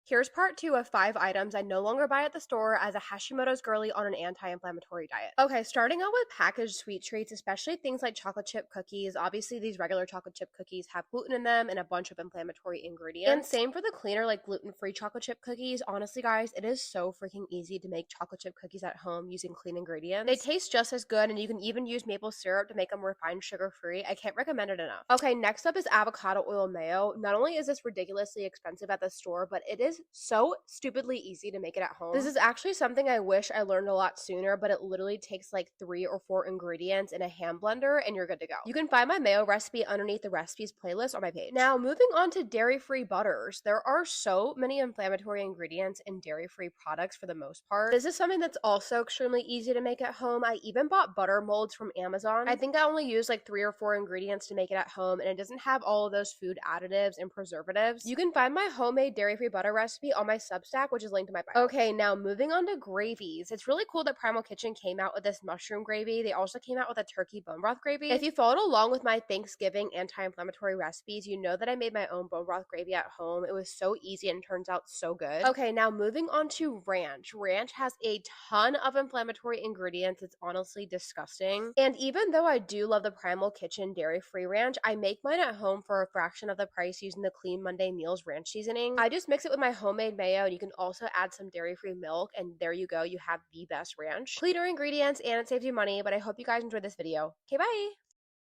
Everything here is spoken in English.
Here's part 2 of 5 items I no longer buy at the store as a Hashimoto's girly on an anti-inflammatory diet. Okay, starting out with packaged sweet treats, especially things like chocolate chip cookies. Obviously, these regular chocolate chip cookies have gluten in them and a bunch of inflammatory ingredients. And same for the cleaner, like gluten-free chocolate chip cookies. Honestly, guys, it is so freaking easy to make chocolate chip cookies at home using clean ingredients. They taste just as good, and you can even use maple syrup to make them refined sugar-free. I can't recommend it enough. Okay, next up is avocado oil mayo. Not only is this ridiculously expensive at the store, but it is so stupidly easy to make it at home. This is actually something I wish I learned a lot sooner, but it literally takes like 3 or 4 ingredients in a hand blender and you're good to go. You can find my mayo recipe underneath the recipes playlist on my page. Now, moving on to dairy-free butters. There are so many inflammatory ingredients in dairy-free products for the most part. This is something that's also extremely easy to make at home. I even bought butter molds from Amazon. I think I only used like 3 or 4 ingredients to make it at home, and it doesn't have all of those food additives and preservatives. You can find my homemade dairy-free butter recipe on my Substack, which is linked in my bio. Okay, now moving on to gravies. It's really cool that Primal Kitchen came out with this mushroom gravy. They also came out with a turkey bone broth gravy. If you followed along with my Thanksgiving anti-inflammatory recipes, you know that I made my own bone broth gravy at home. It was so easy and turns out so good. Okay, now moving on to ranch. Ranch has a ton of inflammatory ingredients. It's honestly disgusting. And even though I do love the Primal Kitchen dairy-free ranch, I make mine at home for a fraction of the price using the Clean Monday Meals ranch seasoning. I just mix it with my homemade mayo, and you can also add some dairy-free milk, and there you go. You have the best ranch. Cleaner ingredients, and it saves you money, but I hope you guys enjoyed this video. Okay, bye!